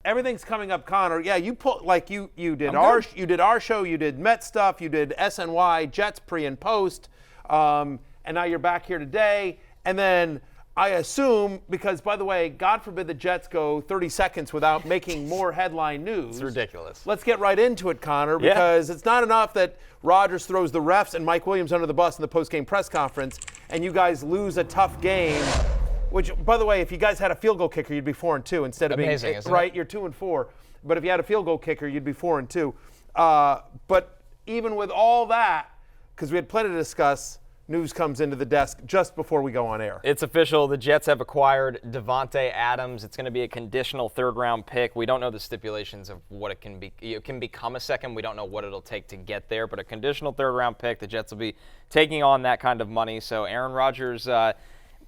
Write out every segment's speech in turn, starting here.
everything's coming up, Connor. Yeah, you did our show, you did Met stuff, you did SNY, Jets pre and post, and now you're back here today. And then I assume, because by the way, God forbid the Jets go 30 seconds without making more headline news. It's ridiculous. Let's get right into it, Connor, because it's not enough that Rodgers throws the refs and Mike Williams under the bus in the post-game press conference, and you guys lose a tough game. Which, by the way, if you guys had a field goal kicker, you'd be 4-2 instead of Amazing, being isn't right. it? You're 2-4, but if you had a field goal kicker, you'd be 4-2. But even with all that, because we had plenty to discuss, news comes into the desk just before we go on air. It's official. The Jets have acquired Davante Adams. It's going to be a conditional third-round pick. We don't know the stipulations of what it can be. It can become a second. We don't know what it'll take to get there, but a conditional third-round pick. The Jets will be taking on that kind of money. So Aaron Rodgers.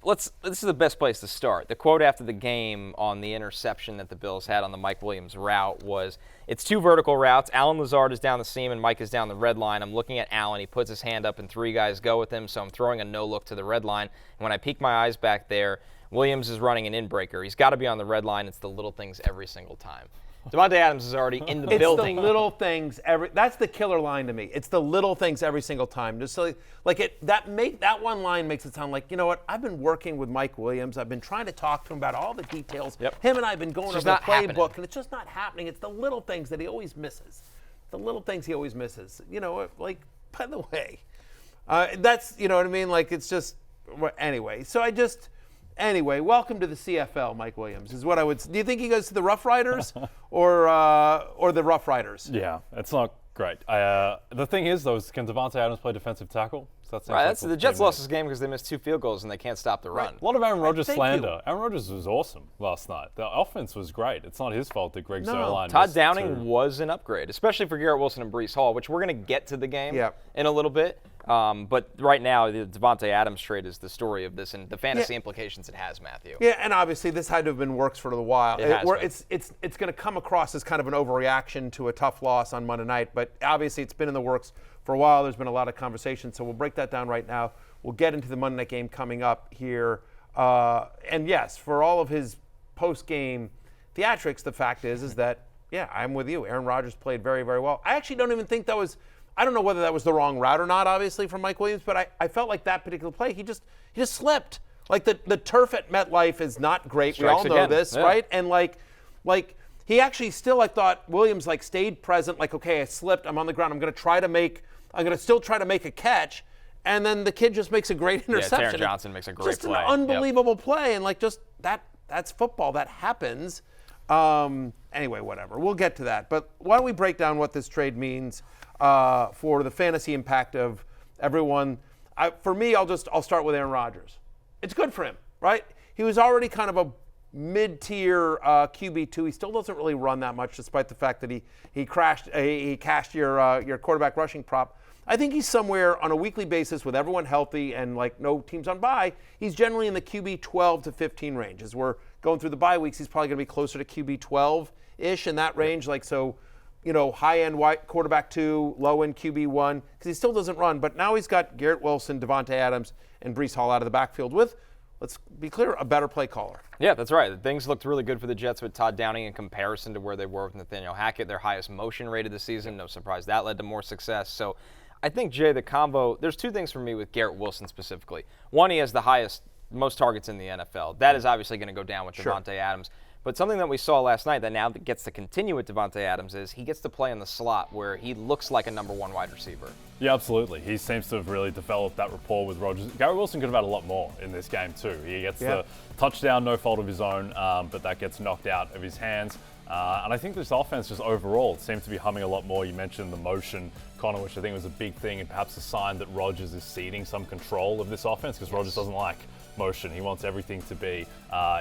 This is the best place to start. The quote after the game on the interception that the Bills had on the Mike Williams route was, it's two vertical routes. Allen Lazard is down the seam and Mike is down the red line. I'm looking at Allen. He puts his hand up and three guys go with him, so I'm throwing a no-look to the red line. And when I peek my eyes back there, Williams is running an in-breaker. He's got to be on the red line. It's the little things every single time. Davante Adams is already in the building. It's the little things that's the killer line to me. It's the little things every single time. Just so, that one line makes it sound like, you know what, I've been working with Mike Williams. I've been trying to talk to him about all the details. Yep. Him and I have been going over the playbook, happening. and it's just not happening. It's the little things that he always misses. The little things he always misses. You know, like, by the way, that's, you know what I mean? Like, it's just, anyway. Anyway, welcome to the CFL, Mike Williams, is what I would. Do you think he goes to the Rough Riders or the Rough Riders? Yeah, it's not great. The thing is, though, can Davante Adams play defensive tackle? So the Jets lost this game because they missed two field goals and they can't stop the run. A lot of Aaron Rodgers slander. Aaron Rodgers was awesome last night. The offense was great. It's not his fault that Greg Zuerlein Todd Downing was an upgrade, especially for Garrett Wilson and Breece Hall, which we're going to get to the game in a little bit. But right now, the Davante Adams trade is the story of this and the fantasy implications it has, Matthew. Yeah, and obviously this had to have been works for a while. It's going to come across as kind of an overreaction to a tough loss on Monday night, but obviously it's been in the works for a while. There's been a lot of conversation, so we'll break that down right now. We'll get into the Monday night game coming up here. And yes, for all of his post-game theatrics, the fact is that, yeah, I'm with you. Aaron Rodgers played very, very well. I actually don't even think that was – I don't know whether that was the wrong route or not, obviously, from Mike Williams, but I felt like that particular play, he just slipped. Like the turf at MetLife is not great. Strikes we all know again. this, right? And like he actually still, I thought Williams stayed present. Like, okay, I slipped. I'm on the ground. I'm going to still try to make a catch. And then the kid just makes a great interception. Taron Johnson makes a great play. Just an unbelievable play. And that's football. That happens. Anyway, whatever. We'll get to that. But why don't we break down what this trade means for the fantasy impact of everyone. For me, I'll start with Aaron Rodgers. It's good for him, right? He was already kind of a mid-tier QB2. He still doesn't really run that much, despite the fact that he cashed your quarterback rushing prop. I think he's somewhere on a weekly basis with everyone healthy and no teams on bye. He's generally in the QB 12 to 15 range. As we're going through the bye weeks, he's probably going to be closer to QB 12-ish in that range. High-end quarterback 2, low-end QB 1, because he still doesn't run. But now he's got Garrett Wilson, Davante Adams, and Breece Hall out of the backfield with, let's be clear, a better play caller. Yeah, that's right. Things looked really good for the Jets with Todd Downing in comparison to where they were with Nathaniel Hackett, their highest motion rate of the season. No surprise that led to more success. So I think, Jay, the combo, there's two things for me with Garrett Wilson specifically. One, he has the most targets in the NFL. That is obviously going to go down with Davante Adams. But something that we saw last night that now gets to continue with Davante Adams is he gets to play in the slot where he looks like a number one wide receiver. Yeah, absolutely. He seems to have really developed that rapport with Rodgers. Garrett Wilson could have had a lot more in this game too. He gets the touchdown, no fault of his own, but that gets knocked out of his hands. And I think this offense just overall seems to be humming a lot more. You mentioned the motion, Connor, which I think was a big thing and perhaps a sign that Rodgers is ceding some control of this offense because Rodgers doesn't like motion. He wants everything to be,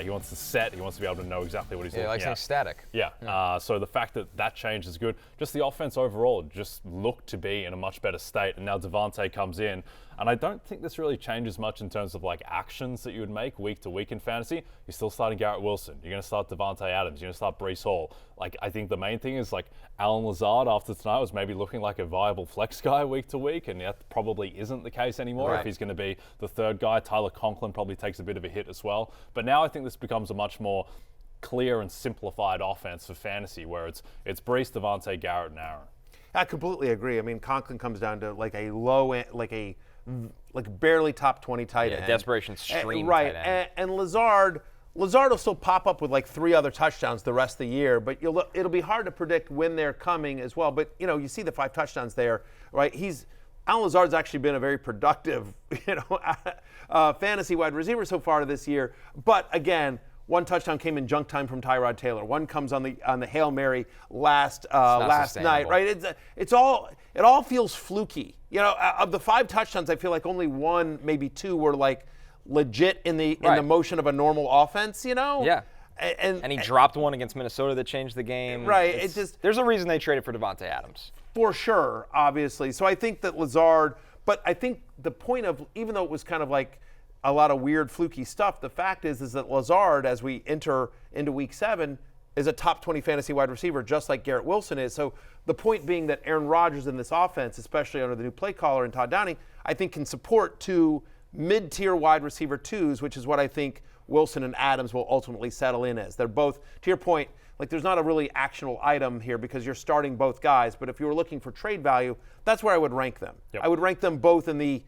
he wants to set, he wants to be able to know exactly what he's looking at. He likes things static. Yeah. So the fact that change is good. Just the offense overall just looked to be in a much better state. And now Davante comes in. And I don't think this really changes much in terms of actions that you would make week to week in fantasy. You're still starting Garrett Wilson. You're going to start Davante Adams. You're going to start Breece Hall. I think the main thing is Allen Lazard after tonight was maybe looking like a viable flex guy week to week, and that probably isn't the case anymore if he's going to be the third guy. Tyler Conklin probably takes a bit of a hit as well. But now I think this becomes a much more clear and simplified offense for fantasy, where it's Brees, Davante, Garrett, and Aaron. I completely agree. I mean, Conklin comes down to like a low end, like barely top 20 tight end. Desperation stream right. tight end. And Lazard will still pop up with like 3 other touchdowns the rest of the year, but it'll be hard to predict when they're coming as well. But you see the 5 touchdowns there, right? Alan Lazard's actually been a very productive, fantasy wide receiver so far this year. But again, 1 touchdown came in junk time from Tyrod Taylor. 1 comes on the Hail Mary last night, right? It all feels fluky. Of the 5 touchdowns, I feel like only 1, maybe 2 were like legit in the motion of a normal offense. Yeah. And he dropped one against Minnesota that changed the game. Right. There's a reason they traded for Davante Adams. For sure, obviously. So I think that Lazard, but I think the point of, even though it was kind of like a lot of weird, fluky stuff, the fact is that Lazard, as we enter into week 7, is a top 20 fantasy wide receiver, just like Garrett Wilson is. So the point being that Aaron Rodgers in this offense, especially under the new play caller and Todd Downing, I think can support 2 mid-tier wide receiver 2s, which is what I think Wilson and Adams will ultimately settle in as. They're both, to your point, like there's not a really actionable item here because you're starting both guys, but if you were looking for trade value, that's where I would rank them. Yep. I would rank them both in the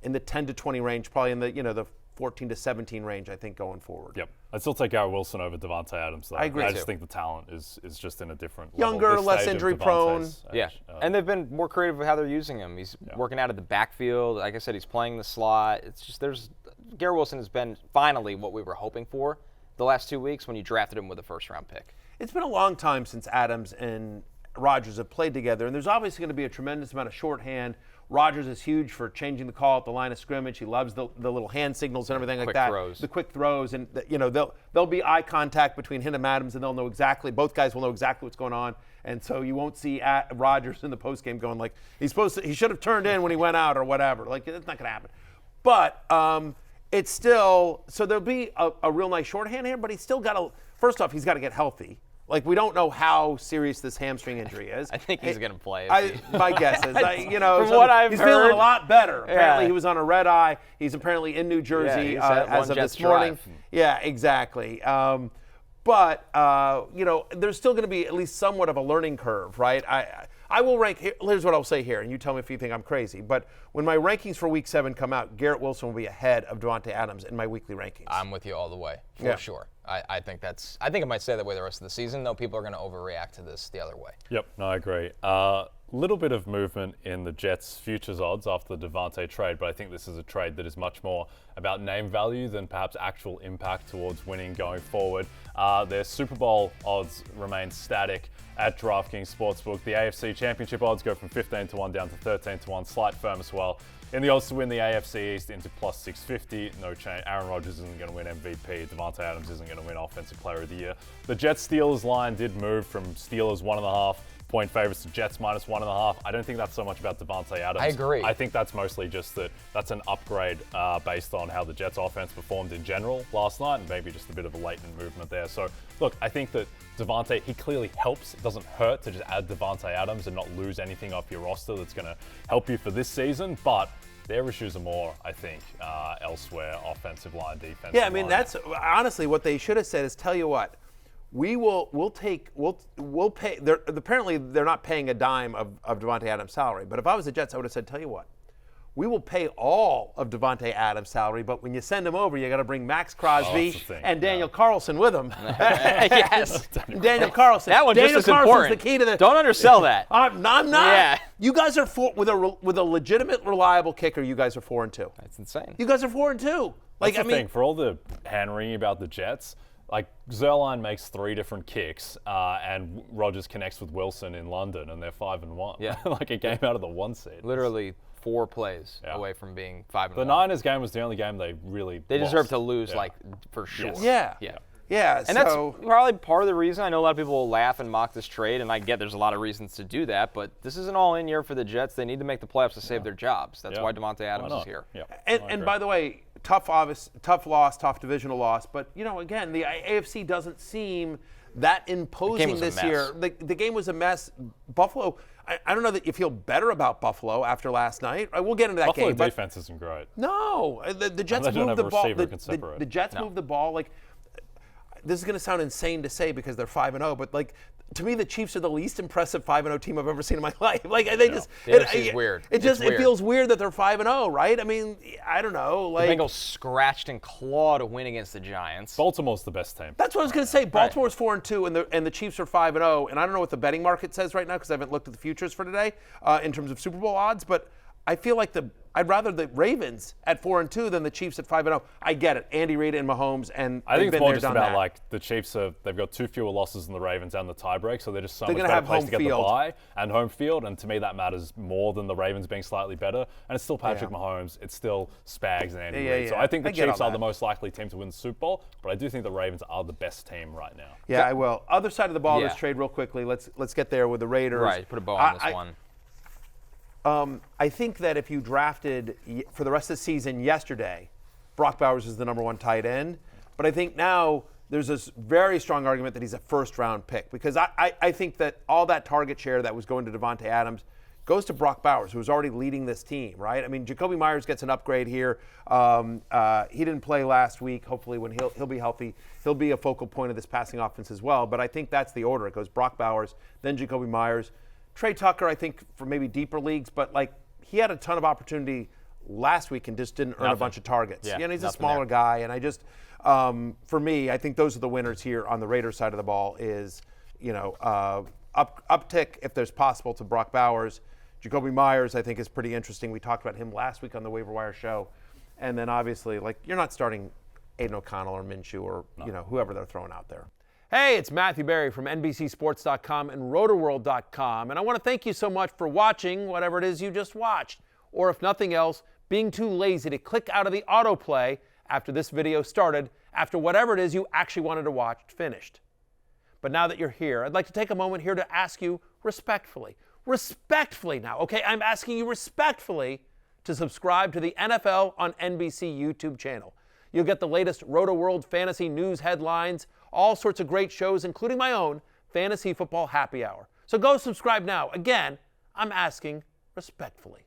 10 to 20 range, probably in the 14 to 17 range, I think, going forward. Yep. I'd still take Garrett Wilson over Davante Adams, though. I agree, I too. just think the talent is just in a different Younger, level. This less stage of injury prone. Davante's age. Yeah, and they've been more creative with how they're using him. He's working out of the backfield. Like I said, he's playing the slot. It's just Garrett Wilson has been finally what we were hoping for the last 2 weeks when you drafted him with a first-round pick. It's been a long time since Adams and Rodgers have played together, and there's obviously going to be a tremendous amount of shorthand. Rodgers is huge for changing the call at the line of scrimmage. He loves the little hand signals and everything like that. The quick throws, and there'll be eye contact between him and Adams, and they'll know exactly. Both guys will know exactly what's going on, and so you won't see Rodgers in the postgame going like he should have turned in when he went out or whatever. Like it's not going to happen. But it's still so there'll be a real nice shorthand here, but he's still got to. First off, he's got to get healthy. Like, we don't know how serious this hamstring injury is. I think he's going to play. My guess is. From what I've he's heard, feeling a lot better. Yeah. Apparently, he was on a red eye. He's apparently in New Jersey as of this morning. Yeah, exactly. But there's still going to be at least somewhat of a learning curve, right? I will rank. Here's what I'll say here, and you tell me if you think I'm crazy. But when my rankings for Week 7 come out, Garrett Wilson will be ahead of Davante Adams in my weekly rankings. I'm with you all the way, for sure. I think it might stay that way the rest of the season, though people are going to overreact to this the other way. Yep, no, I agree. Little bit of movement in the Jets' futures odds after the Davante trade, but I think this is a trade that is much more about name value than perhaps actual impact towards winning going forward. Their Super Bowl odds remain static at DraftKings Sportsbook. The AFC Championship odds go from 15-1 down to 13-1, slight firm as well. In the odds to win the AFC East into plus 650, no change. Aaron Rodgers isn't going to win MVP. Davante Adams isn't going to win Offensive Player of the Year. The Jets-Steelers line did move from Steelers 1.5 point favorites to Jets minus 1.5. I don't think that's so much about Davante Adams. I agree. I think that's mostly just that's an upgrade based on how the Jets offense performed in general last night and maybe just a bit of a latent movement there. So, look, I think that Davante, he clearly helps. It doesn't hurt to just add Davante Adams and not lose anything off your roster that's going to help you for this season, but their issues are more, I think, elsewhere, offensive line, defensive Yeah, I mean, line. that's honestly what they should have said is, tell you what, we'll pay. Apparently, they're not paying a dime of Davante Adams' salary. But if I was the Jets, I would have said, tell you what, we will pay all of Davante Adams' salary, but when you send him over, you got to bring Max Crosby and Daniel Carlson with him. Yes. Daniel Carlson. That one Daniel just as Carlson's important. the key to the. Don't undersell that. I'm not. Yeah. You guys are with a legitimate, reliable kicker. You guys are 4-2. That's insane. You guys are 4-2. That's the thing. For all the hand-wringing about the Jets, like Zerline makes 3 different kicks, and Rodgers connects with Wilson in London, and they're 5-1. Yeah. Like a game out of the 1 seed. Literally 4 plays away from being 5-1. The Niners game was the only game they really deserve lost. to lose, for sure. Yes. Yeah. And that's probably part of the reason. I know a lot of people will laugh and mock this trade, and I get there's a lot of reasons to do that, but this is an all-in year for the Jets. They need to make the playoffs to save their jobs. That's why Davante Adams is here. Yeah. And by the way, tough loss, tough divisional loss, but again, the AFC doesn't seem that imposing this year. The game was a mess. Buffalo, I don't know that you feel better about Buffalo after last night. We'll get into that game. Buffalo defense isn't great. No, the Jets moved the ball. The Jets moved the ball. Like this is going to sound insane to say because they're 5-0, but like to me, the Chiefs are the least impressive 5-0 team I've ever seen in my life. Like they just, it's weird. It feels weird that they're 5-0, right? I mean, I don't know. Like the Bengals scratched and clawed to win against the Giants. Baltimore's the best team. That's what I was going to say. Baltimore's 4-2, and the Chiefs are 5-0. And I don't know what the betting market says right now because I haven't looked at the futures for today in terms of Super Bowl odds. But I feel like I'd rather the Ravens at 4-2 than the Chiefs at 5-0. I get it, Andy Reid and Mahomes, and I think they've it's more been just there, about done like the Chiefs they've got 2 fewer losses than the Ravens and the tiebreak, so they're just so They're much gonna better have place home to get field. the bye and home field. And to me, that matters more than the Ravens being slightly better. And it's still Patrick Mahomes, it's still Spags and Andy Reid. So I think the Chiefs are the most likely team to win the Super Bowl, but I do think the Ravens are the best team right now. Yeah, I will. Other side of the ball, this trade real quickly. Let's get there with the Raiders. Right, put a bow on this one. I think that if you drafted for the rest of the season yesterday, Brock Bowers is the number 1 tight end. But I think now there's this very strong argument that he's a first-round pick because I think that all that target share that was going to Davante Adams goes to Brock Bowers, who's already leading this team, right? I mean, Jacoby Myers gets an upgrade here. He didn't play last week. Hopefully when he'll be healthy, he'll be a focal point of this passing offense as well. But I think that's the order. It goes Brock Bowers, then Jacoby Myers. Trey Tucker, I think, for maybe deeper leagues, but like he had a ton of opportunity last week and just didn't earn a bunch of targets. Yeah, he's a smaller guy, and I just, for me, I think those are the winners here on the Raiders side of the ball is, uptick if there's possible to Brock Bowers. Jacoby Myers, I think, is pretty interesting. We talked about him last week on the Waiver Wire show. And then obviously, like, you're not starting Aiden O'Connell or Minshew or, whoever they're throwing out there. Hey, it's Matthew Berry from NBCSports.com and Rotoworld.com, and I want to thank you so much for watching whatever it is you just watched, or if nothing else, being too lazy to click out of the autoplay after this video started, after whatever it is you actually wanted to watch finished. But now that you're here, I'd like to take a moment here to ask you respectfully now, okay? I'm asking you respectfully to subscribe to the NFL on NBC YouTube channel. You'll get the latest Roto-World fantasy news headlines, all sorts of great shows, including my own Fantasy Football Happy Hour. So go subscribe now. Again, I'm asking respectfully.